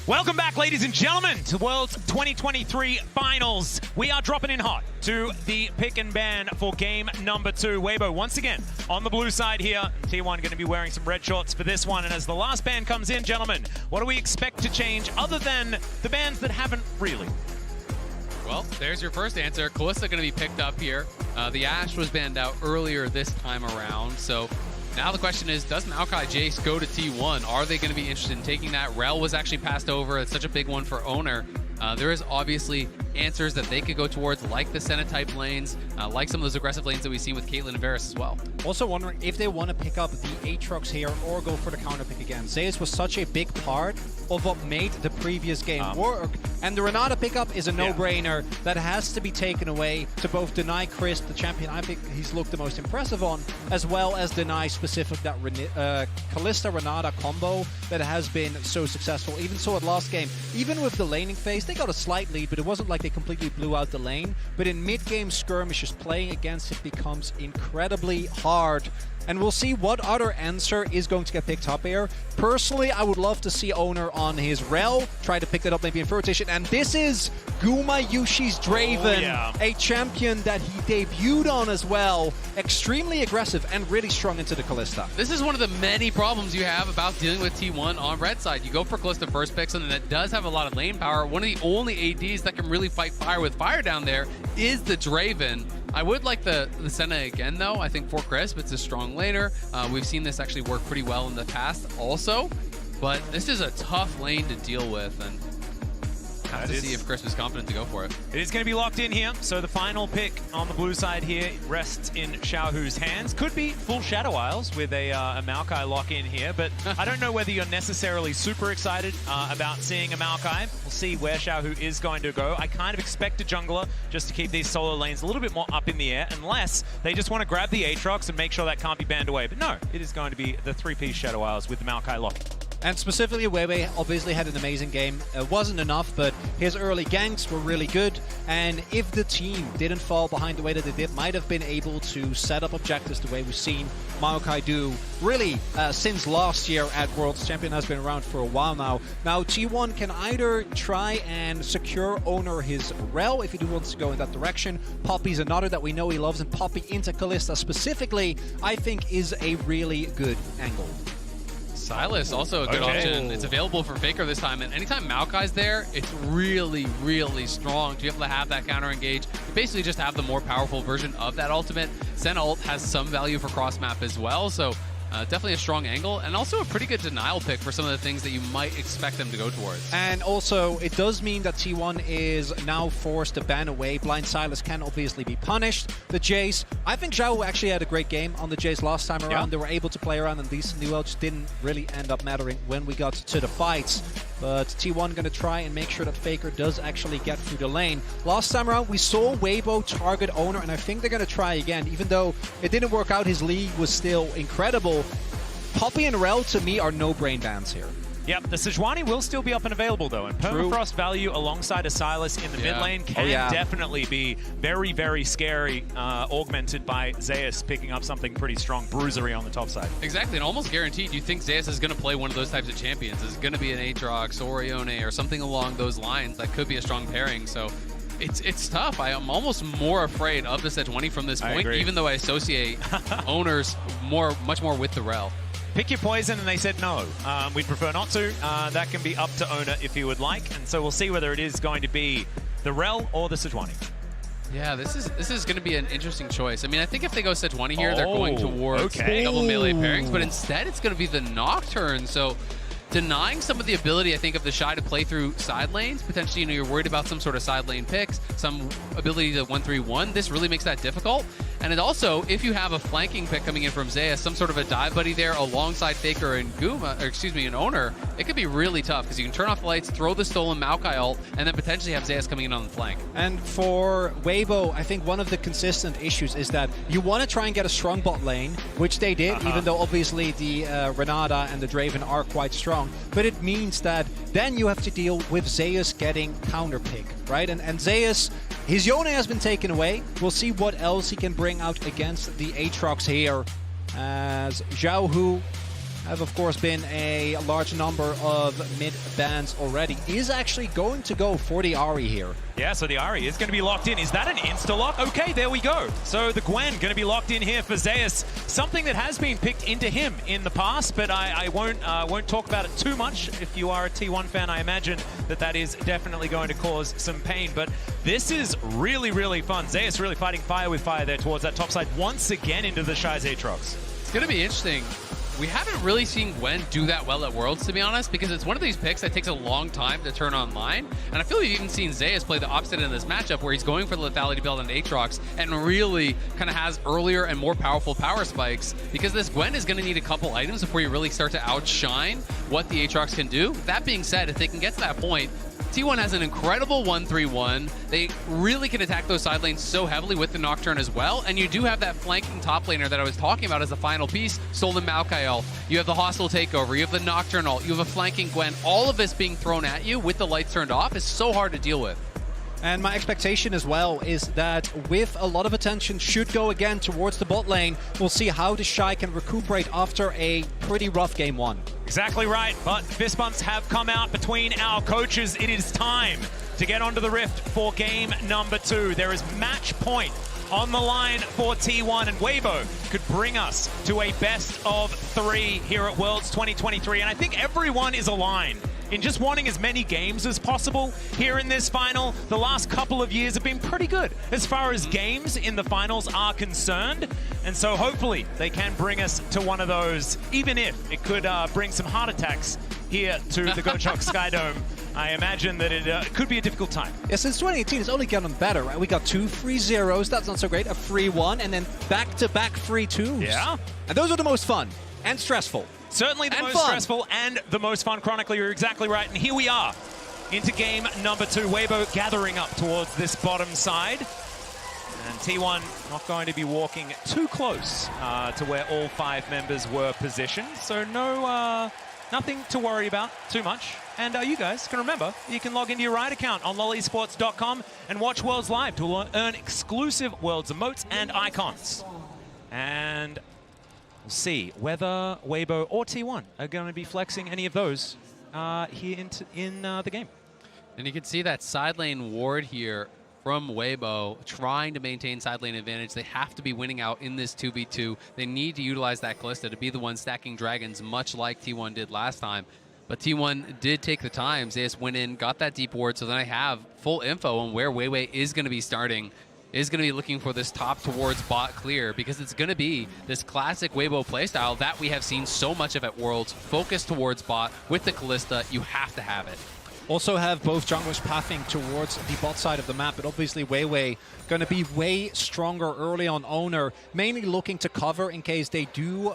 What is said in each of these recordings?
Welcome back, ladies and gentlemen, to World's 2023 Finals. We are dropping in hot to the pick and ban for game number 2. Weibo, once again, on the blue side here. T1 going to be wearing some red shorts for this one. And as the last ban comes in, gentlemen, what do we expect to change other than the bans that haven't really? Well, there's your first answer. Kalista going to be picked up here. The Ashe was banned out earlier this time around, so now the question is, does Maokai Jace go to T1? Are they going to be interested in taking that? Rel was actually passed over. It's such a big one for Oner. There is obviously answers that they could go towards, like the Senna-type lanes, like some of those aggressive lanes that we've seen with Caitlyn and Varus as well. Also wondering if they want to pick up the Aatrox here or go for the counter pick again. Zeus was such a big part of what made the previous game work, and the Renata pickup is a no-brainer that has to be taken away to both deny Chris, the champion I think he's looked the most impressive on, as well as deny specific that Kalista-Renata combo that has been so successful. Even so at last game, even with the laning phase, they got a slight lead, but it wasn't like they completely blew out the lane. But in mid-game skirmishes, playing against it becomes incredibly hard. And we'll see what other answer is going to get picked up here. Personally, I would love to see Oner on his Rel, try to pick that up maybe in rotation. And this is Gumayusi's Draven, a champion that he debuted on as well. Extremely aggressive and really strong into the Kalista. This is one of the many problems you have about dealing with T1 on red side. You go for Kalista first pick, something that does have a lot of lane power. One of the only ADs that can really fight fire with fire down there is the Draven. I would like the Senna again, though. I think for Crisp, it's a strong laner. We've seen this actually work pretty well in the past also, but this is a tough lane to deal with, and have to see if Crisp is confident to go for it. It is going to be locked in here, so the final pick on the blue side here rests in Xiaohu's hands. Could be full Shadow Isles with a Maokai lock in here, but I don't know whether you're necessarily super excited about seeing a Maokai. We'll see where Xiaohu is going to go. I kind of expect a jungler just to keep these solo lanes a little bit more up in the air, unless they just want to grab the Aatrox and make sure that can't be banned away. But no, it is going to be the 3-piece Shadow Isles with the Maokai lock. And specifically, Weiwei obviously had an amazing game. It wasn't enough, but his early ganks were really good. And if the team didn't fall behind the way that they did, might have been able to set up objectives the way we've seen Maokai do really since last year at Worlds. Champion has been around for a while now. Now, T1 can either try and secure Oner his Rel if he wants to go in that direction. Poppy's another that we know he loves, and Poppy into Kalista specifically, I think, is a really good angle. Sylas, also a good option. It's available for Faker this time, and anytime Maokai's there, it's really, really strong to be able to have that counter engage. You basically just have the more powerful version of that ultimate. Sen ult has some value for cross map as well, so definitely a strong angle, and also a pretty good denial pick for some of the things that you might expect them to go towards. And also, it does mean that T1 is now forced to ban away. Blind Sylas can obviously be punished. The Jace, I think Zhao actually had a great game on the Jace last time around. They were able to play around, and these new ults didn't really end up mattering when we got to the fights. But T1 going to try and make sure that Faker does actually get through the lane. Last time around, we saw Weibo target Oner, and I think they're going to try again. Even though it didn't work out, his league was still incredible. Poppy and Rel, to me, are no-brain bans here. Yep, the Sejuani will still be up and available, though, and Permafrost value alongside a Sylas in the mid lane can definitely be very, very scary, augmented by Zeus picking up something pretty strong, bruisery on the top side. Exactly, and almost guaranteed you think Zeus is going to play one of those types of champions. Is it going to be an Aatrox or Oner or something along those lines? That could be a strong pairing, so it's tough. I am almost more afraid of the Sejuani from this point, even though I associate Oner's much more with the Rel. Pick your poison, and they said no. We'd prefer not to. That can be up to Oner if he would like, and so we'll see whether it is going to be the Rel or the Sejuani. Yeah, this is going to be an interesting choice. I mean, I think if they go Sejuani here, they're going towards double melee pairings, but instead it's going to be the Nocturne. So denying some of the ability, I think, of the Shy to play through side lanes. Potentially, you know, you're worried about some sort of side lane picks, some ability to 1-3-1. This really makes that difficult. And it also, if you have a flanking pick coming in from Zeus, some sort of a dive buddy there alongside Faker and and Oner, it could be really tough because you can turn off the lights, throw the stolen Maokai ult, and then potentially have Zeus coming in on the flank. And for Weibo, I think one of the consistent issues is that you want to try and get a strong bot lane, which they did, even though obviously the Renata and the Draven are quite strong. But it means that then you have to deal with Zeus getting counterpick, right? And Zeus, his Yone has been taken away. We'll see what else he can bring out against the Aatrox here, as Xiaohu have of course been a large number of mid bans already, is actually going to go for the Ahri here. Yeah, so the Ahri is going to be locked in. Is that an insta-lock? Okay, there we go. So the Gwen going to be locked in here for Zeus. Something that has been picked into him in the past, but I won't talk about it too much. If you are a T1 fan, I imagine that is definitely going to cause some pain. But this is really, really fun. Zeus really fighting fire with fire there towards that top side once again into the Shy's Aatrox. It's going to be interesting. We haven't really seen Gwen do that well at Worlds, to be honest, because it's one of these picks that takes a long time to turn online. And I feel like you've even seen Zeus play the opposite in this matchup, where he's going for the lethality build on Aatrox and really kind of has earlier and more powerful power spikes, because this Gwen is going to need a couple items before you really start to outshine what the Aatrox can do. That being said, if they can get to that point, T1 has an incredible 1-3-1. They really can attack those side lanes so heavily with the Nocturne as well. And you do have that flanking top laner that I was talking about as the final piece. Stolen Maokai ult. You have the hostile takeover. You have the Nocturne ult. You have a flanking Gwen. All of this being thrown at you with the lights turned off is so hard to deal with. And my expectation as well is that with a lot of attention should go again towards the bot lane, we'll see how the Shy can recuperate after a pretty rough game one. Exactly right, but fist bumps have come out between our coaches. It is time to get onto the Rift for game number 2. There is match point on the line for T1, and Weibo could bring us to a best of 3 here at Worlds 2023. And I think everyone is aligned in just wanting as many games as possible here in this final. The last couple of years have been pretty good as far as games in the finals are concerned. And so hopefully they can bring us to one of those, even if it could bring some heart attacks here to the Gochok Skydome. I imagine that it could be a difficult time. Yeah, since 2018, it's only gotten better, right? We got 2 free zeros, that's not so great, a free 1, and then back-to-back free 2s. Yeah. And those are the most fun and stressful. Certainly the most stressful and the most fun. Chronically, you're exactly right. And here we are into game number 2. Weibo gathering up towards this bottom side. And T1 not going to be walking too close to where all 5 members were positioned. So no, nothing to worry about too much. And you guys can remember, you can log into your Riot account on lolesports.com and watch Worlds live to earn exclusive Worlds emotes and icons. And we'll see whether Weibo or T1 are going to be flexing any of those here in the game. And you can see that side lane ward here from Weibo trying to maintain side lane advantage. They have to be winning out in this 2v2. They need to utilize that Kalista to be the one stacking dragons, much like T1 did last time. But T1 did take the time. Zeus went in, got that deep ward, so then I have full info on where Weiwei is going to be starting. Is going to be looking for this top towards bot clear, because it's going to be this classic Weibo playstyle that we have seen so much of at Worlds. Focus towards bot with the Kalista. You have to have it. Also have both junglers pathing towards the bot side of the map, but obviously Weiwei going to be way stronger early on Oner, mainly looking to cover in case they do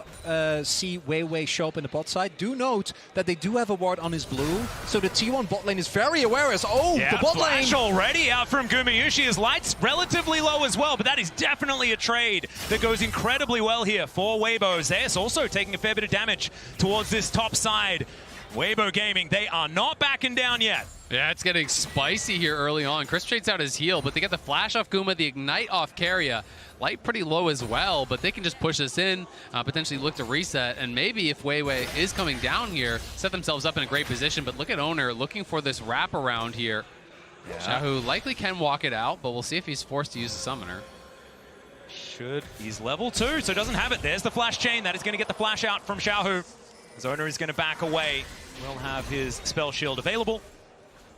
see Weiwei show up in the bot side. Do note that they do have a ward on his blue, so the T1 bot lane is very aware as, the bot flash lane already out from Gumayusi. His light's relatively low as well, but that is definitely a trade that goes incredibly well here for Weibo. Zeus also taking a fair bit of damage towards this top side. Weibo Gaming, they are not backing down yet. Yeah, it's getting spicy here early on. Chris trades out his heal, but they get the flash off Guma, the ignite off Keria. Light pretty low as well, but they can just push this in, potentially look to reset, and maybe if Weiwei is coming down here, set themselves up in a great position. But look at Oner looking for this wraparound here. Yeah. Xiaohu likely can walk it out, but we'll see if he's forced to use the summoner. He's level 2, so doesn't have it. There's the flash chain. That is going to get the flash out from Xiaohu. Oner is going to back away. Will have his spell shield available.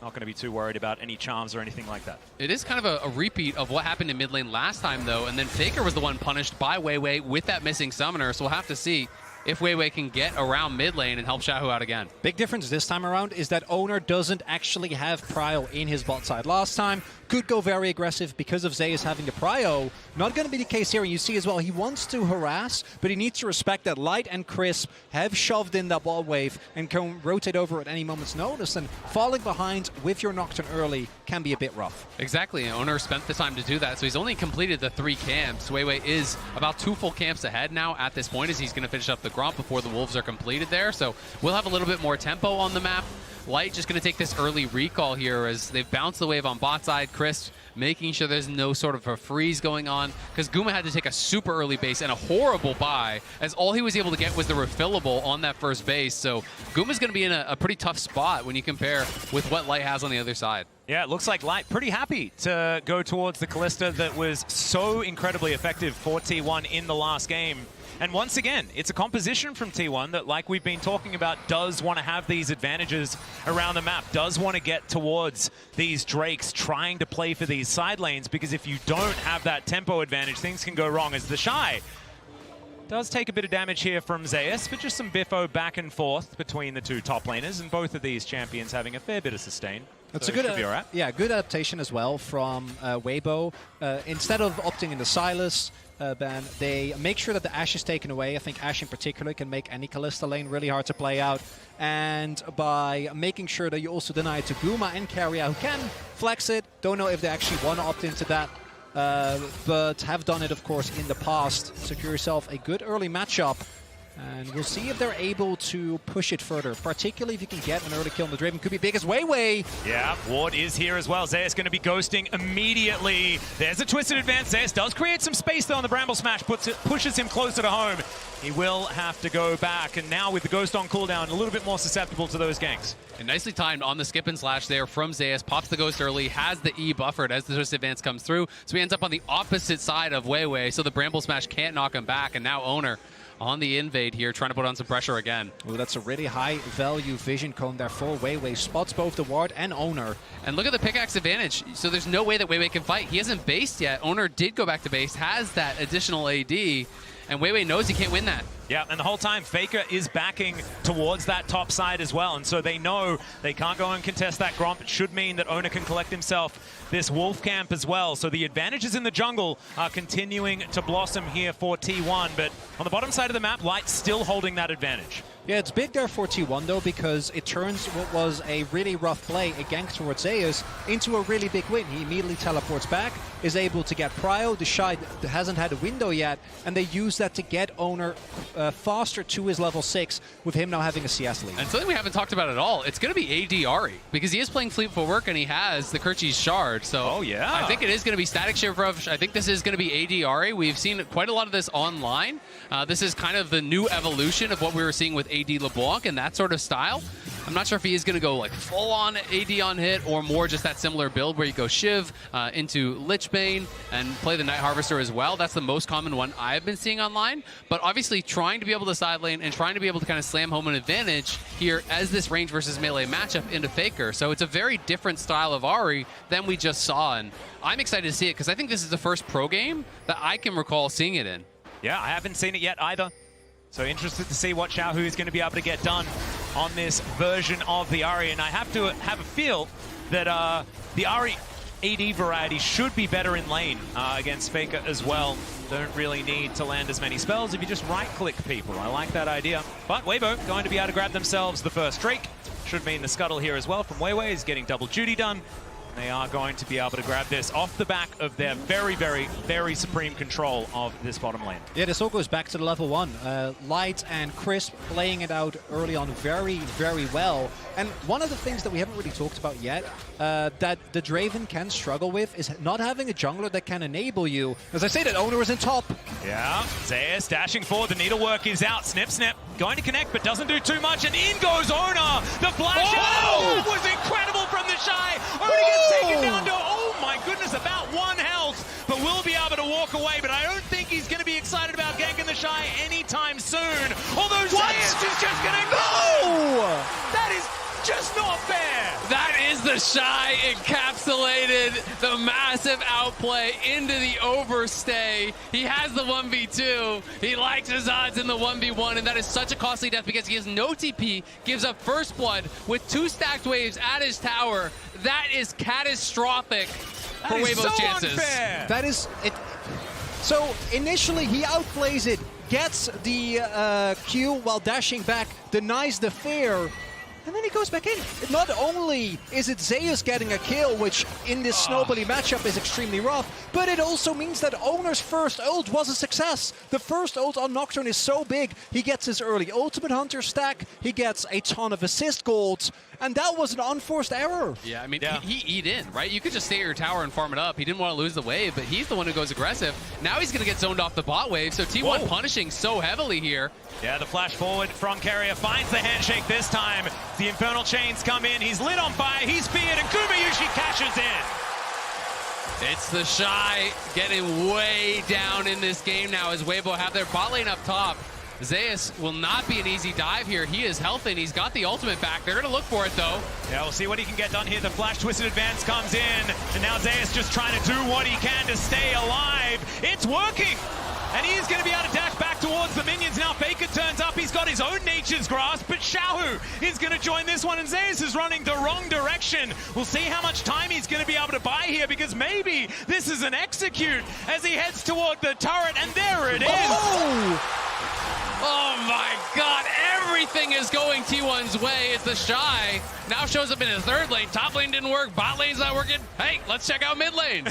Not going to be too worried about any charms or anything like that. It is kind of a repeat of what happened in mid lane last time, though, and then Faker was the one punished by Weiwei with that missing summoner, so we'll have to see if Weiwei can get around mid lane and help Xiaohu out again. Big difference this time around is that Oner doesn't actually have prio in his bot side. Last time, could go very aggressive because of Zeus having the prio. Not going to be the case here, and you see as well, he wants to harass, but he needs to respect that Light and Crisp have shoved in that ball wave and can rotate over at any moment's notice, and falling behind with your Nocturne early can be a bit rough. Exactly, and Oner spent the time to do that, so he's only completed the 3 camps. Weiwei is about 2 full camps ahead now at this point, as he's going to finish up the Gromp before the Wolves are completed there, so we'll have a little bit more tempo on the map. Light just going to take this early recall here as they've bounced the wave on bot side. Chris making sure there's no sort of a freeze going on, because Guma had to take a super early base and a horrible buy, as all he was able to get was the refillable on that first base. So Guma's going to be in a pretty tough spot when you compare with what Light has on the other side. Yeah, it looks like Light pretty happy to go towards the Callista that was so incredibly effective for T1 in the last game. And once again, it's a composition from T1 that, like we've been talking about, does want to have these advantages around the map, does want to get towards these Drakes, trying to play for these side lanes, because if you don't have that tempo advantage, things can go wrong. As the Shy does take a bit of damage here from Zeus, but just some biffo back and forth between the two top laners, and both of these champions having a fair bit of sustain. That's so a good, should be all right. Yeah, good adaptation as well from Weibo. Instead of opting into Sylas ban, they make sure that the Ashe is taken away. I think Ashe in particular can make any Callista lane really hard to play out. And by making sure that you also deny it to Guma and Keria, who can flex it. Don't know if they actually want to opt into that, but have done it, of course, in the past. Secure yourself a good early matchup. And we'll see if they're able to push it further, particularly if you can get an early kill on the Draven. Could be big as Weiwei. Yeah, Ward is here as well. Zeus going to be ghosting immediately. There's a twisted advance. Zeus does create some space though on the Bramble Smash, pushes him closer to home. He will have to go back, and now with the Ghost on cooldown, a little bit more susceptible to those ganks. And nicely timed on the skip and slash there from Zeus. Pops the Ghost early, has the E buffered as the twist advance comes through. So he ends up on the opposite side of Weiwei, so the Bramble Smash can't knock him back, and now Oner on the invade here, trying to put on some pressure again. Oh, that's a really high value vision cone there for Weiwei. Spots both the ward and Oner. And look at the pickaxe advantage. So there's no way that Weiwei can fight. He hasn't based yet. Oner did go back to base, has that additional AD, and Weiwei knows he can't win that. Yeah, and the whole time, Faker is backing towards that top side as well, and so they know they can't go and contest that Gromp. It should mean that Oner can collect himself this Wolf Camp as well. So the advantages in the jungle are continuing to blossom here for T1, but on the bottom side of the map, Light's still holding that advantage. Yeah, it's big there for T1 though, because it turns what was a really rough play, a gank towards Zeus, into a really big win. He immediately teleports back, is able to get Prio. The Shy hasn't had a window yet, and they use that to get Oner faster to his level 6, with him now having a CS lead. And something we haven't talked about at all, it's going to be AD Ahri, because he is playing Fleet Footwork and he has the Kerchi's Shard. So I think it is going to be Static Shiver. I think this is going to be AD Ahri. We've seen quite a lot of this online. This is kind of the new evolution of what we were seeing with AD LeBlanc and that sort of style. I'm not sure if he is going to go like full on AD on hit, or more just that similar build where you go Shiv into Lichbane and play the Night Harvester as well. That's the most common one I've been seeing online. But obviously trying to be able to side lane and trying to be able to kind of slam home an advantage here as this range versus melee matchup into Faker. So it's a very different style of Ahri than we just saw, and I'm excited to see it because I think this is the first pro game that I can recall seeing it in. Yeah, I haven't seen it yet either. So interested to see what Xiaohu is going to be able to get done on this version of the Ahri. And I have to have a feel that the Ahri AD variety should be better in lane against Faker as well. Don't really need to land as many spells if you just right-click people. I like that idea. But Weibo going to be able to grab themselves the first Drake. Should mean the scuttle here as well from Weiwei is getting double duty done. They are going to be able to grab this off the back of their very, very, very supreme control of this bottom lane. Yeah, this all goes back to the level 1. Light and Crisp playing it out early on very, very well. And one of the things that we haven't really talked about yet that the Draven can struggle with is not having a jungler that can enable you. As I say, that Oner is in top. Yeah, Zeus dashing forward. The needlework is out. Snip, snip. Going to connect, but doesn't do too much. And in goes Oner. The flash out was incredible from the Shy. Oner gets taken down to, oh my goodness, about 1 health. But will be able to walk away. But I don't think he's going to be excited about ganking the Shy anytime soon. Although Zeus is just going to go. That is just not fair. That is the Shy encapsulated, the massive outplay into the overstay. He has the 1v2. He likes his odds in the 1v1, and that is such a costly death because he has no TP, gives up first blood with 2 stacked waves at his tower. That is catastrophic for Weibo's chances. Unfair. That is it. So initially he outplays it, gets the Q while dashing back, denies the fair. And then he goes back in. Not only is it Zeus getting a kill, which in this snowbally matchup is extremely rough, but it also means that Oner's first ult was a success. The first ult on Nocturne is so big. He gets his early Ultimate Hunter stack, he gets a ton of assist golds, and that was an unforced error. Yeah, I mean, he eat in, right? You could just stay at your tower and farm it up. He didn't want to lose the wave, but he's the one who goes aggressive. Now he's going to get zoned off the bot wave, so T1 punishing so heavily here. Yeah, the flash forward from Keria finds the handshake this time. The Infernal Chains come in, he's lit on fire, he's feared, and Gumayusi cashes in. It's the Shy getting way down in this game now as Weibo have their bot lane up top. Zeus will not be an easy dive here. He is healthy and he's got the ultimate back. They're going to look for it though. Yeah, we'll see what he can get done here. The flash twisted advance comes in, and now Zeus just trying to do what he can to stay alive. It's working! And he's going to be able to dash back towards the minions. Now Faker turns up. He's got his own nature's grasp, but Xiaohu is going to join this one, and Zeus is running the wrong direction. We'll see how much time he's going to be able to buy here, because maybe this is an execute as he heads toward the turret, and there it is. Oh my god, everything is going T1's way. It's the Shy. Now shows up in his third lane. Top lane didn't work, bot lane's not working. Hey, let's check out mid lane.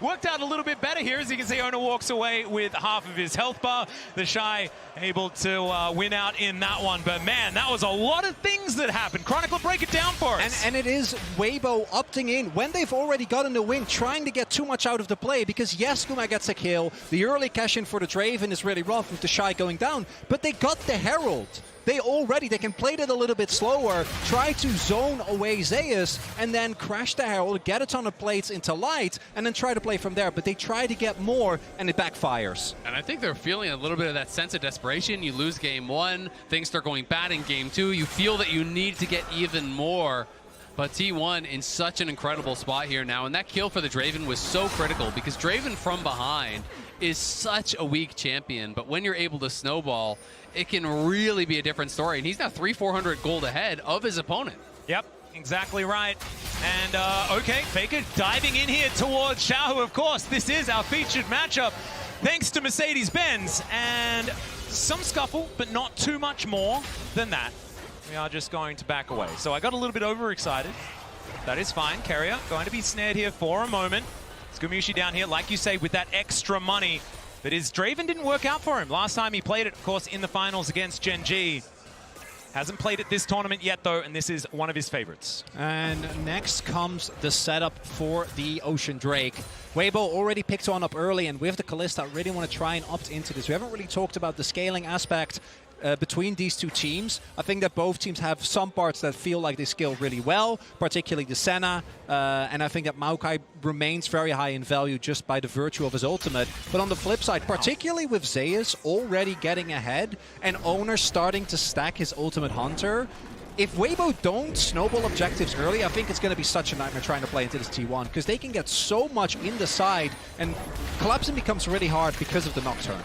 Worked out a little bit better here. As you can see, Oner walks away with half of his health bar. The Shy able to win out in that one. But man, that was a lot of things that happened. Chronicler, break it down for us. And it is Weibo opting in when they've already gotten the win, trying to get too much out of the play, because yes, Guma gets a kill. The early cash in for the Draven is really rough with the Shy going down, but they got the Herald. They can play it a little bit slower, try to zone away Zeus, and then crash the Herald, get a ton of plates into light, and then try to play from there. But they try to get more, and it backfires. And I think they're feeling a little bit of that sense of desperation. You lose game one, things start going bad in game two. You feel that you need to get even more. But T1 in such an incredible spot here now, and that kill for the Draven was so critical, because Draven from behind is such a weak champion, but when you're able to snowball, it can really be a different story. And he's now 300-400 gold ahead of his opponent. Yep, exactly right. And okay, Faker diving in here towards Xiaohu, of course. This is our featured matchup, thanks to Mercedes-Benz. And some scuffle, but not too much more than that. We are just going to back away. So I got a little bit overexcited. That is fine. Keria going to be snared here for a moment. It's Gumayusi down here, like you say, with that extra money. But his Draven didn't work out for him. Last time he played it, of course, in the finals against Gen G. Hasn't played it this tournament yet, though, and this is one of his favorites. And next comes the setup for the Ocean Drake. Weibo already picked one up early, and with the Kalista, I really want to try and opt into this. We haven't really talked about the scaling aspect between these two teams. I think that both teams have some parts that feel like they scale really well, particularly the Senna, and I think that Maokai remains very high in value just by the virtue of his ultimate. But on the flip side, particularly with Zeus already getting ahead and Oner starting to stack his ultimate hunter, if Weibo don't snowball objectives early, I think it's going to be such a nightmare trying to play into this T1, because they can get so much in the side, and collapsing becomes really hard because of the Nocturne.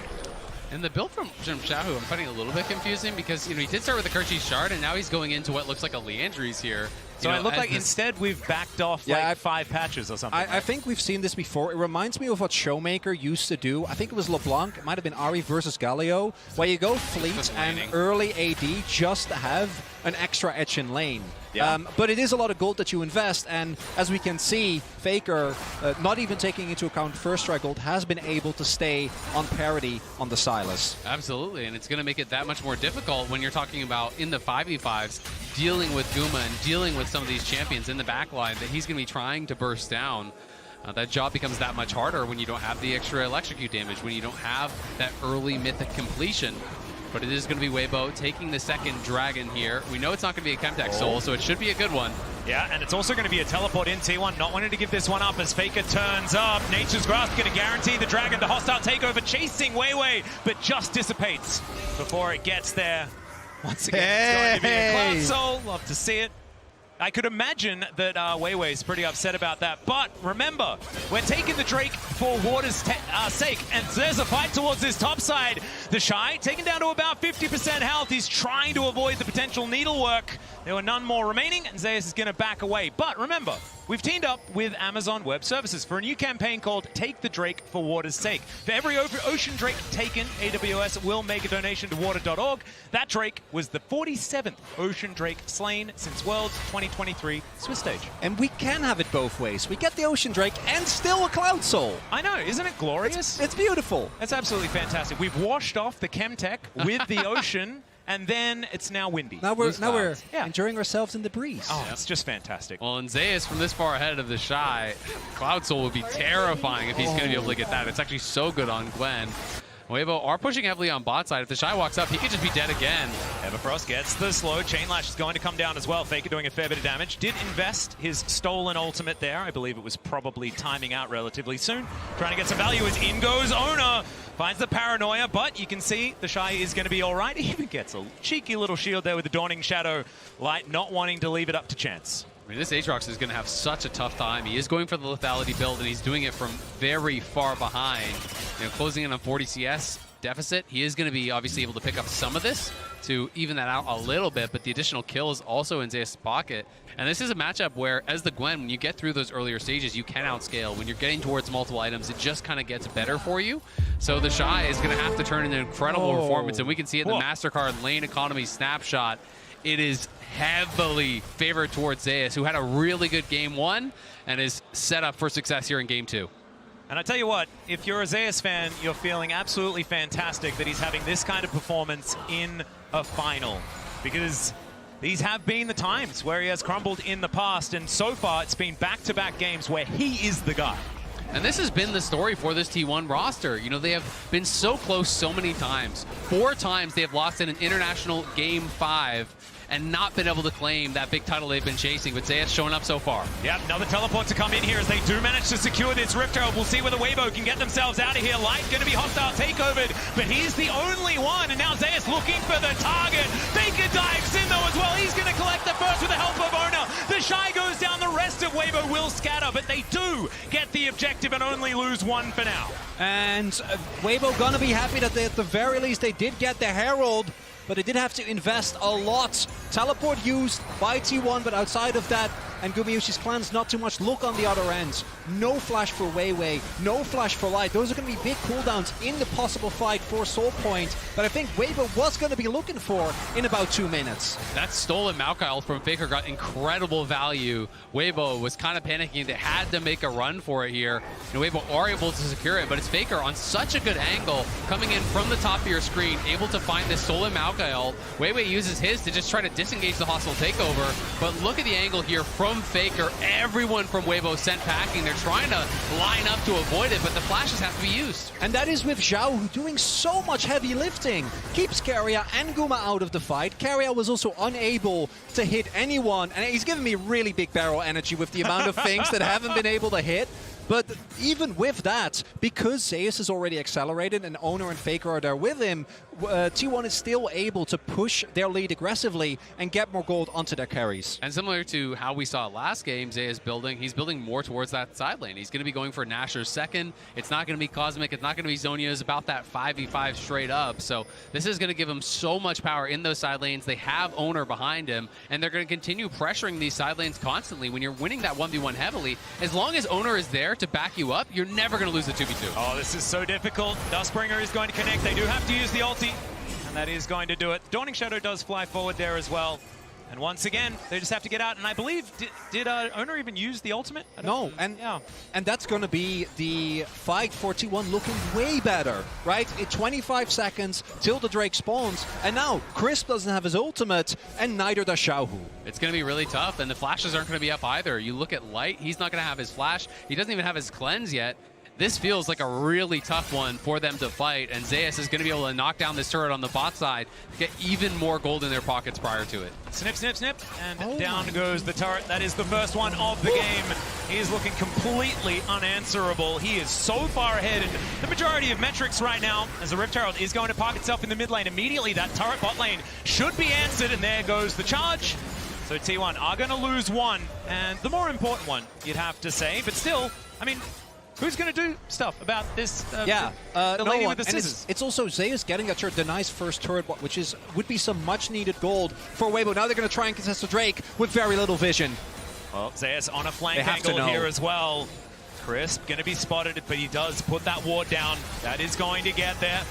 And the build from Xiaohu, I'm finding a little bit confusing, because he did start with the Kerchi's Shard, and now he's going into what looks like a Leandry's here. So it looked like instead we've backed off like 5 patches or something. I think we've seen this before. It reminds me of what Showmaker used to do. I think it was LeBlanc. It might have been Ari versus Galio, where you go fleet and early AD just to have an extra edge in lane. Yeah. But it is a lot of gold that you invest, and as we can see, Faker, not even taking into account first strike gold, has been able to stay on parity on the Sylas. Absolutely, and it's going to make it that much more difficult when you're talking about in the 5v5s, dealing with Guma and dealing with some of these champions in the backline that he's going to be trying to burst down. That job becomes that much harder when you don't have the extra electrocute damage, when you don't have that early mythic completion. But it is going to be Weibo taking the second dragon here. We know it's not going to be a Chemtech Soul, so it should be a good one. Yeah, and it's also going to be a teleport in T1, not wanting to give this one up as Faker turns up. Nature's Grasp going to guarantee the dragon. The hostile takeover chasing Weiwei, but just dissipates before it gets there. Once again, it's going to be a Cloud Soul. Love to see it. I could imagine that Weiwei's pretty upset about that. But remember, we're taking the Drake for Water's sake. And there's a fight towards this top side. The Shy taken down to about 50% health. He's trying to avoid the potential needlework. There were none more remaining, and Zeus is going to back away. But remember, we've teamed up with Amazon Web Services for a new campaign called Take the Drake for Water's Sake. For every ocean drake taken, AWS will make a donation to water.org. That drake was the 47th ocean drake slain since Worlds 2023 Swiss stage. And we can have it both ways. We get the ocean drake and still a Cloud Soul. I know, isn't it glorious? It's beautiful. It's absolutely fantastic. We've washed off the Chemtech with the ocean. And then it's now windy. Now we're enjoying ourselves in the breeze. Oh, it's just fantastic. Well, and Zeus from this far ahead of the Shy, Cloud Soul would be terrifying if he's going to be able to get that. It's actually so good on Gwen. Weibo are pushing heavily on bot side. If the Shy walks up, he could just be dead again. Everfrost gets the slow. Chainlash is going to come down as well. Faker doing a fair bit of damage. Did invest his stolen ultimate there. I believe it was probably timing out relatively soon. Trying to get some value as in goes Oner. Finds the paranoia, but you can see the Shy is going to be all right. He even gets a cheeky little shield there with the Dawning Shadow Light, not wanting to leave it up to chance. I mean, this Aatrox is going to have such a tough time. He is going for the lethality build, and he's doing it from very far behind. You know, closing in on 40 CS deficit. He is going to be obviously able to pick up some of this to even that out a little bit, but the additional kill is also in Zeus' pocket. And this is a matchup where, as the Gwen, when you get through those earlier stages, you can outscale. When you're getting towards multiple items, it just kind of gets better for you. So the Shy is going to have to turn in an incredible performance, and we can see it in the MasterCard lane economy snapshot. It is heavily favored towards Zeus, who had a really good game one and is set up for success here in game two. And I tell you what, if you're a Zeus fan, you're feeling absolutely fantastic that he's having this kind of performance in a final. Because these have been the times where he has crumbled in the past, and so far it's been back-to-back games where he is the guy. And this has been the story for this T1 roster. You know, they have been so close so many times. 4 times they have lost in an international Game 5 and not been able to claim that big title they've been chasing, but Zeus showing up so far. Yep, another teleport to come in here as they do manage to secure this Rift Herald. We'll see whether Weibo can get themselves out of here. Light going to be hostile takeovered, but he's the only one, and now Zeus looking for the target. Faker dives in though as well. He's going to collect the first with the help of Oner. The Shy goes down, the rest of Weibo will scatter, but they do get the objective and only lose one for now. And Weibo gonna be happy that they, at the very least they did get the Herald, but they did have to invest a lot. Teleport used by T1, but outside of that, and Gumayusi's clan's not too much look on the other end. No flash for Weiwei, no flash for Light. Those are going to be big cooldowns in the possible fight for Soul Point that I think Weibo was going to be looking for in about 2 minutes. That stolen Maokai from Faker got incredible value. Weibo was kind of panicking. They had to make a run for it here. And Weibo are able to secure it, but it's Faker on such a good angle, coming in from the top of your screen, able to find this stolen Maokai ult. Weiwei uses his to just try to disengage the hostile takeover, but look at the angle here from Faker. Everyone from Weibo sent packing. They're trying to line up to avoid it, but the flashes have to be used. And that is with Zhao, who doing so much heavy lifting. Keeps Keria and Guma out of the fight. Keria was also unable to hit anyone, and he's giving me really big barrel energy with the amount of things that haven't been able to hit. But even with that, because Zeus is already accelerated and Oner and Faker are there with him, T1 is still able to push their lead aggressively and get more gold onto their carries. And similar to how we saw last game, Zay is building, he's building more towards that side lane. He's going to be going for Nasher's second. It's not going to be Cosmic. It's not going to be Zonia. It's about that 5v5 straight up. So this is going to give him so much power in those side lanes. They have Oner behind him, and they're going to continue pressuring these side lanes constantly. When you're winning that 1v1 heavily, as long as Oner is there to back you up, you're never going to lose the 2v2. Oh, this is so difficult. Dustbringer is going to connect. They do have to use the ulti, and that is going to do it. Dawning Shadow does fly forward there as well. And once again, they just have to get out. And I believe, did Oner even use the ultimate? No, and that's going to be the fight for T1 looking way better, right? 25 seconds till the Drake spawns, and now Crisp doesn't have his ultimate, and neither does Xiaohu. It's going to be really tough, and the flashes aren't going to be up either. You look at Light, he's not going to have his flash. He doesn't even have his cleanse yet. This feels like a really tough one for them to fight, and Zeus is going to be able to knock down this turret on the bot side to get even more gold in their pockets prior to it. Snip, snip, snip, and down goes the turret. That is the first one of the game. He is looking completely unanswerable. He is so far ahead in the majority of metrics right now, as the Rift Herald is going to park itself in the mid lane. Immediately, that turret bot lane should be answered, and there goes the charge. So T1 are going to lose one, and the more important one, you'd have to say. But still, I mean, who's going to do stuff about this? The lady no with the scissors. It's also Zeus getting that turret, the nice first turret, which would be some much needed gold for Weibo. Now they're going to try and contest the Drake with very little vision. Well, Zeus on a flank angle here as well. Crisp going to be spotted, but he does put that ward down. That is going to get there.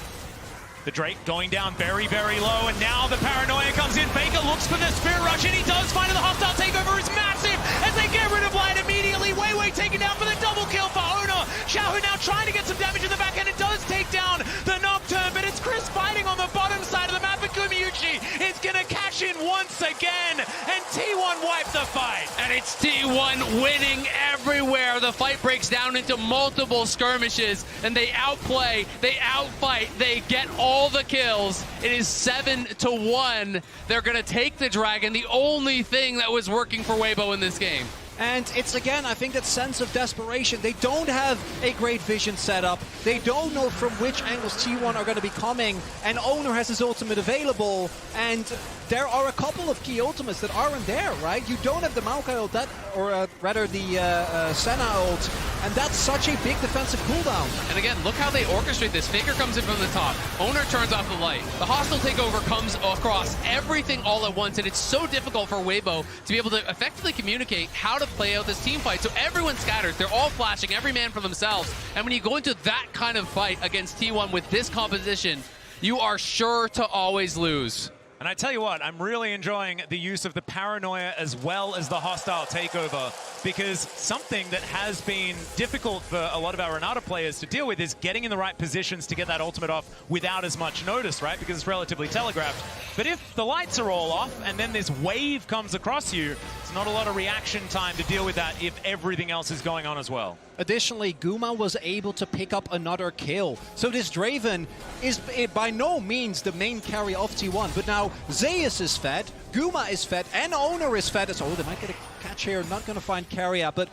The Drake going down very, very low, and now the paranoia comes in. Faker looks for the Spirit Rush, and he does find it. The hostile takeover is massive as they get rid of Light immediately. Weiwei taken down for the double kill for Oner. Xiaohu now trying to get some damage in the back end. It does take down the Nocturne, but it's Chris fighting on the bottom side of the map, and Gumayusi is going to cash in once again, and T1 wipe the fight. And it's T1 winning everywhere. The fight breaks down into multiple skirmishes, and they outplay, they outfight, they get all the kills. It is 7-1. They're going to take the Dragon, the only thing that was working for Weibo in this game. And it's, again, I think that sense of desperation. They don't have a great vision set up. They don't know from which angles T1 are going to be coming. And Oner has his ultimate available. And there are a couple of key ultimates that aren't there, right? You don't have the Maokai ult, or rather the Senna ult. And that's such a big defensive cooldown. And again, look how they orchestrate this. Faker comes in from the top. Oner turns off the light. The hostile takeover comes across everything all at once. And it's so difficult for Weibo to be able to effectively communicate how to play out this team fight. So everyone scatters. They're all flashing, every man for themselves. And when you go into that kind of fight against T1 with this composition, you are sure to always lose. And I tell you what, I'm really enjoying the use of the paranoia as well as the hostile takeover, because something that has been difficult for a lot of our Renata players to deal with is getting in the right positions to get that ultimate off without as much notice, right? Because it's relatively telegraphed. But if the lights are all off and then this wave comes across you, it's not a lot of reaction time to deal with that if everything else is going on as well. Additionally, Guma was able to pick up another kill. So this Draven is by no means the main carry of T1, but now Zeus is fed, Guma is fed, and Oner is fed. So they might get a catch here, not going to find Keria, but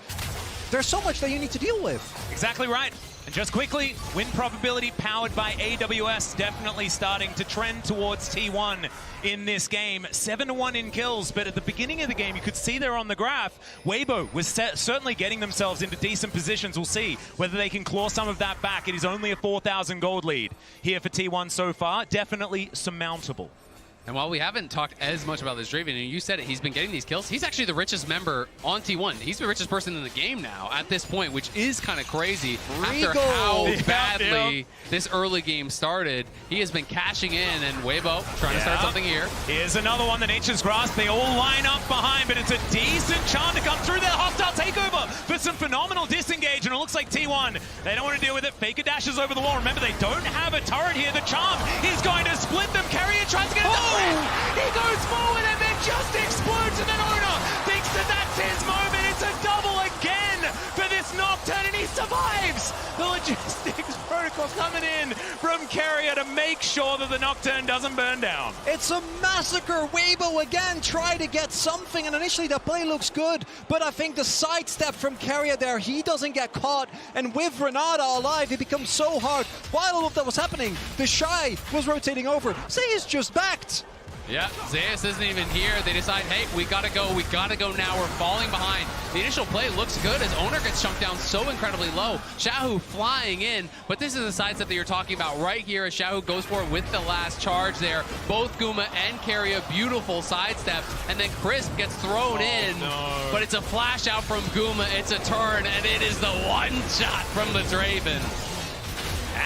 there's so much that you need to deal with. Exactly right. And just quickly, win probability powered by AWS definitely starting to trend towards T1 in this game. 7-1 in kills, but at the beginning of the game, you could see there on the graph, Weibo was certainly getting themselves into decent positions. We'll see whether they can claw some of that back. It is only a 4,000 gold lead here for T1 so far. Definitely surmountable. And while we haven't talked as much about this Draven, and you said it, he's been getting these kills. He's actually the richest member on T1. He's the richest person in the game now at this point, which is kind of crazy. After how badly this early game started, he has been cashing in, and Weibo trying to start something here. Here's another one, the Nature's Grasp. They all line up behind, but it's a decent charm to come through their hostile takeover for some phenomenal disengage, and it looks like T1, they don't want to deal with it. Faker dashes over the wall. Remember, they don't have a turret here. The charm is going to split them. Keria tries to get it. He goes forward and then just explodes, and then Oner thinks that that's his moment. It's a double again for this Nocturne, and he survives. The logistics protocol coming in from Keria to make sure that the Nocturne doesn't burn down. It's a massacre. Weibo again try to get something, and initially the play looks good, but I think the sidestep from Keria there, he doesn't get caught, and with Renata alive, it becomes so hard. While all of that was happening, the Shy was rotating over. Zeus just backed. Yeah, Zeus isn't even here. They decide, hey, we gotta go now. We're falling behind. The initial play looks good as Oner gets chunked down so incredibly low. Xiaohu flying in, but this is the sidestep that you're talking about right here as Xiaohu goes for it with the last charge there. Both Guma and Keria, beautiful sidestep, and then Crisp gets thrown in, but it's a flash out from Guma, it's a turn, and it is the one shot from the Draven.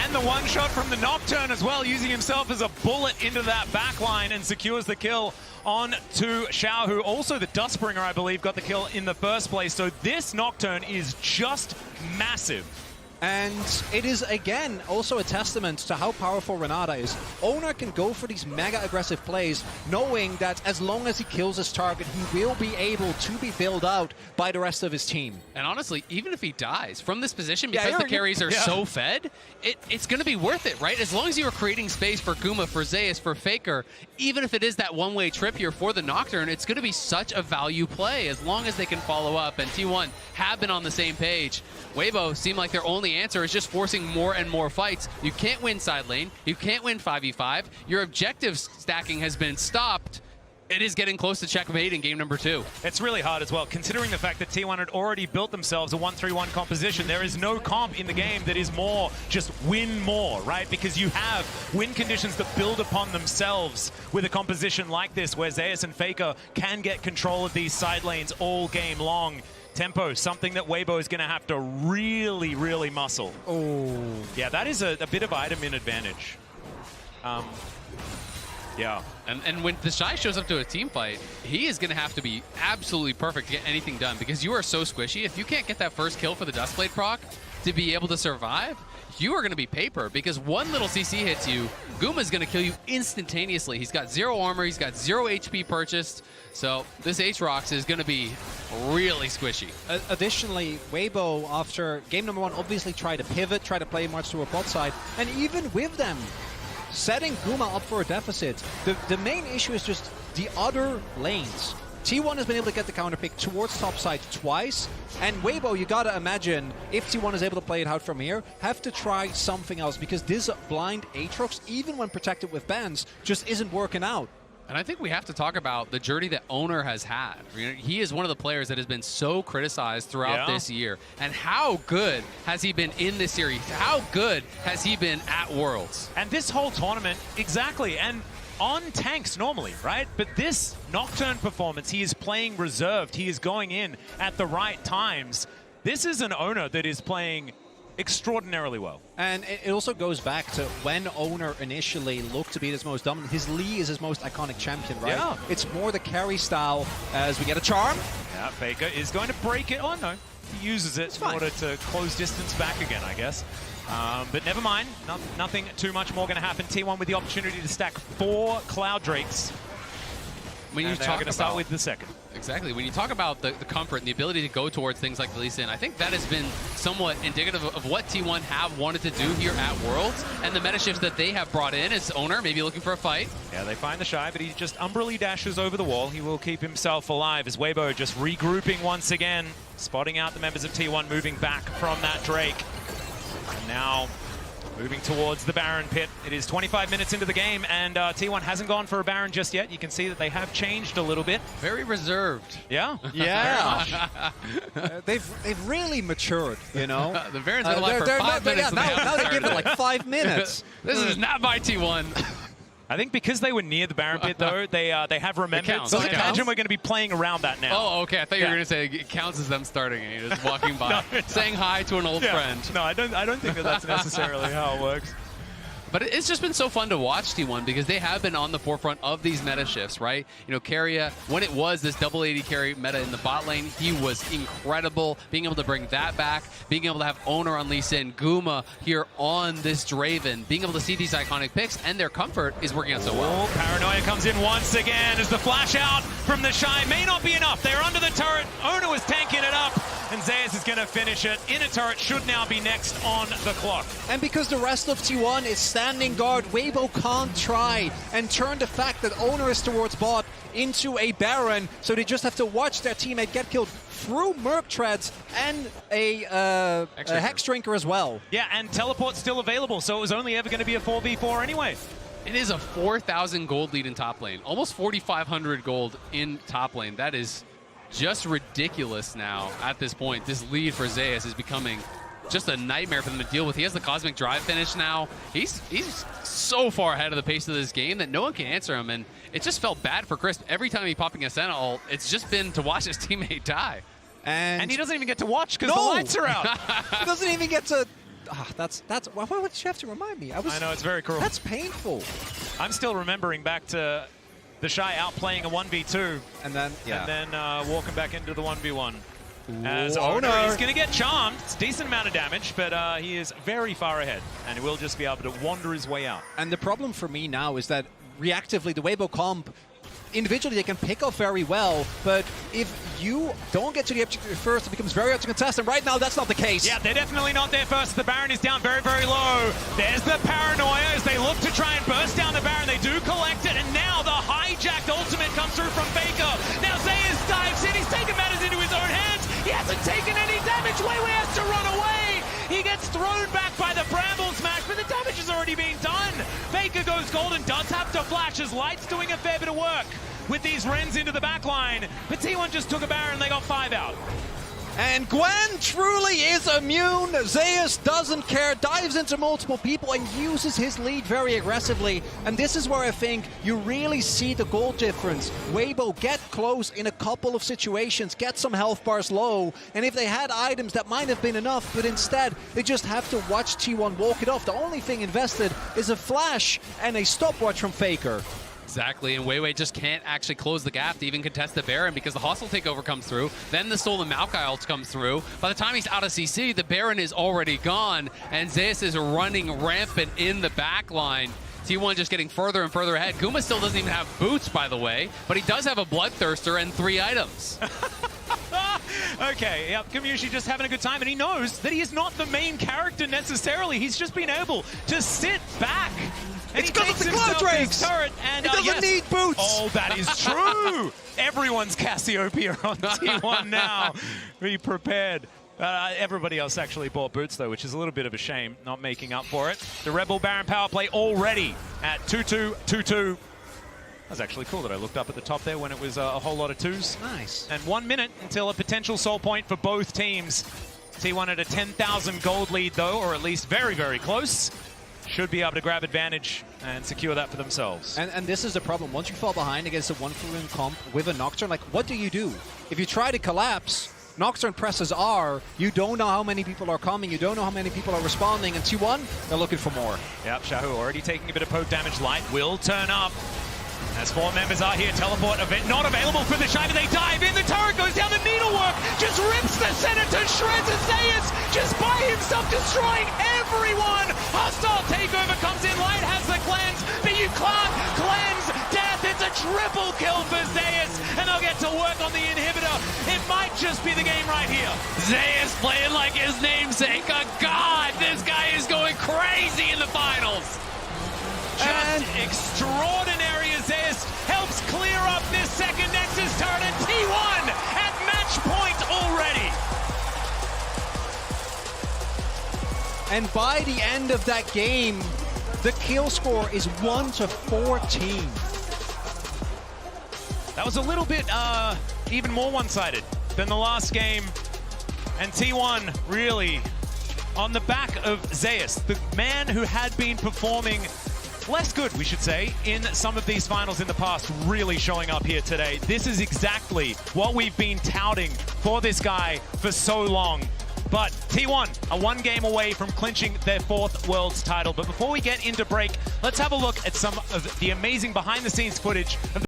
And the one shot from the Nocturne as well, using himself as a bullet into that backline and secures the kill on to Xiaohu. Also, the Dustbringer, I believe, got the kill in the first place. So this Nocturne is just massive. And it is, again, also a testament to how powerful Renata is. Oner can go for these mega aggressive plays, knowing that as long as he kills his target, he will be able to be bailed out by the rest of his team. And honestly, even if he dies from this position, because the carries are so fed, it's going to be worth it, right? As long as you are creating space for Guma, for Zeus, for Faker, even if it is that one-way trip here for the Nocturne, it's going to be such a value play as long as they can follow up. And T1 have been on the same page. Weibo seem like their only answer is just forcing more and more fights. You can't win side lane. You can't win 5v5. Your objective stacking has been stopped. it is getting close to checkmate in game number 2. It's really hard as well, considering the fact that T1 had already built themselves a 1-3-1 composition. There is no comp in the game that is more just win more, right? Because you have win conditions that build upon themselves with a composition like this, where Zeus and Faker can get control of these side lanes all game long. Tempo, something that Weibo is going to have to really, really muscle. Oh. Yeah, that is a bit of item in advantage. Yeah. And when the Shy shows up to a team fight, he is going to have to be absolutely perfect to get anything done, because you are so squishy. If you can't get that first kill for the Dustblade proc to be able to survive, you are going to be paper, because one little CC hits you, Guma's going to kill you instantaneously. He's got 0 armor, he's got 0 HP purchased, so this Aatrox is going to be really squishy. Additionally, Weibo, after game number 1, obviously tried to pivot, tried to play much to a bot side, and even with them setting Guma up for a deficit, the main issue is just the other lanes. T1 has been able to get the counter pick towards top side twice, and Weibo, you gotta imagine, if T1 is able to play it out from here, have to try something else, because this blind Aatrox, even when protected with bans, just isn't working out. And I think we have to talk about the journey that Oner has had. You know, he is one of the players that has been so criticized throughout this year. And how good has he been in this series? How good has he been at Worlds? And this whole tournament, exactly. And on tanks normally, right? But this Nocturne performance, he is playing reserved. He is going in at the right times. This is an Oner that is playing extraordinarily well. And it also goes back to when Oner initially looked to be his most dominant. His Lee is his most iconic champion, right? Yeah. It's more the carry style as we get a charm. Yeah, Faker is going to break it. Oh, no. He uses it in order to close distance back again, I guess. But never mind. Nothing too much more going to happen. T1 with the opportunity to stack 4 Cloud Drakes. When you and they're going to start with the second. Exactly. When you talk about the comfort and the ability to go towards things like the Lee Sin, I think that has been somewhat indicative of what T1 have wanted to do here at Worlds, and the meta shifts that they have brought in. Is Oner maybe looking for a fight? Yeah, they find the Shy, but he just umbrally dashes over the wall. He will keep himself alive as Weibo just regrouping once again, spotting out the members of T1 moving back from that Drake. And now moving towards the Baron pit. It is 25 minutes into the game, and T1 hasn't gone for a Baron just yet. You can see that they have changed a little bit. Very reserved. Yeah. Yeah. They've really matured, you know. The Baron's been alive for 5 minutes. Now they give it like 5 minutes. This is not by T1. I think because they were near the Baron pit, though, they have remembered. So I imagine we're going to be playing around that now. Oh, okay. I thought you were going to say it counts as them starting and you're just walking by, saying hi to an old friend. No, I don't think that's necessarily how it works. But it's just been so fun to watch T1 because they have been on the forefront of these meta shifts, right? You know, Keria, when it was this double AD carry meta in the bot lane, he was incredible. Being able to bring that back, being able to have Oner on Lee Sin, Guma here on this Draven, being able to see these iconic picks and their comfort is working out so well. Paranoia comes in once again as the flash out from the Shy may not be enough. They're under the turret. Oner was tanking it up, and Zeus is going to finish it. Inner turret should now be next on the clock. And because the rest of T1 is standing guard, Weibo can't try and turn the fact that Oner is towards bot into a Baron, so they just have to watch their teammate get killed through Merc Treads and a Hex Drinker as well. Yeah, and Teleport's still available, so it was only ever going to be a 4v4 anyway. It is a 4,000 gold lead in top lane, almost 4,500 gold in top lane. That is just ridiculous now at this point. This lead for Zeus is becoming just a nightmare for them to deal with. He has the Cosmic Drive finish now. He's so far ahead of the pace of this game that no one can answer him, and it just felt bad for Crisp. Every time he popping a Sentinel, it's just been to watch his teammate die. And he doesn't even get to watch because the lights are out. He doesn't even get to... that's why would you have to remind me? I know, it's very cruel. That's painful. I'm still remembering back to the Shy outplaying a 1v2. And then, walking back into the 1v1. As Oner, he's going to get charmed. It's a decent amount of damage, but he is very far ahead, and he will just be able to wander his way out. And the problem for me now is that reactively, the Weibo comp, individually they can pick up very well, but if you don't get to the objective first, it becomes very hard to contest, and right now that's not the case. Yeah, they're definitely not there first. The Baron is down very, very low. There's the Paranoia as they look to try and burst down the Baron. They do collect it, and now the hijacked ultimate comes through from Faker. Now Zeus dives in. He's taken matters into his own hands. He hasn't taken any damage. Weiwei has to run away. He gets thrown back by the Bramble Smash, but the damage has already been done. Faker goes gold and does have to flash as Light's doing a fair bit of work. with these Rens into the back line. But T1 just took a Baron and they got 5 out. And Gwen truly is immune. Zeus doesn't care, dives into multiple people and uses his lead very aggressively. And this is where I think you really see the goal difference. Weibo get close in a couple of situations, get some health bars low, and if they had items that might have been enough, but instead they just have to watch T1 walk it off. The only thing invested is a flash and a stopwatch from Faker. Exactly, and Weiwei just can't actually close the gap to even contest the Baron because the hostile takeover comes through, then the stolen Maokai ult comes through. By the time he's out of CC, the Baron is already gone, and Zeus is running rampant in the back line. T1 just getting further and further ahead. Guma still doesn't even have boots, by the way, but he does have a Bloodthirster and 3 items. Okay, yep, Gumayusi just having a good time, and he knows that he is not the main character necessarily. He's just been able to sit back. And it's he because takes of the Cloud Drakes! Turret, and, he doesn't need boots! Oh, that is true! Everyone's Cassiopeia on T1 now. Be prepared. Everybody else actually bought boots, though, which is a little bit of a shame, not making up for it. The Rebel Baron power play already at 2-2, 2-2. That was actually cool that I looked up at the top there when it was a whole lot of 2s. Nice. And 1 minute until a potential soul point for both teams. T1 at a 10,000 gold lead, though, or at least very, very close. Should be able to grab advantage and secure that for themselves. And this is the problem. Once you fall behind against a 1-for-1 comp with a Nocturne, like, what do you do? If you try to collapse, Nocturne presses R, you don't know how many people are coming, you don't know how many people are responding, and T1, they're looking for more. Yep, Shahu already taking a bit of poke damage. Light will turn up. As 4 members are here, teleport event not available for the Shy, but they dive in, the turret goes down, the needlework just rips the center to shreds, and Zeus just by himself destroying everyone! Hostile takeover comes in, Light has the cleanse, but you can't cleanse death, it's a triple kill for Zeus, and they'll get to work on the inhibitor. It might just be the game right here. Zeus playing like his namesake, a god! This guy is going crazy in the finals! Just extraordinary as Zeus helps clear up this second Nexus turret, and T1 at match point already. And by the end of that game, the kill score is 1-14. That was a little bit even more one-sided than the last game. And T1 really on the back of Zeus, the man who had been performing less good, we should say, in some of these finals in the past, really showing up here today. This is exactly what we've been touting for this guy for so long. But T1 are 1 game away from clinching their 4th Worlds title. But before we get into break, let's have a look at some of the amazing behind-the-scenes footage of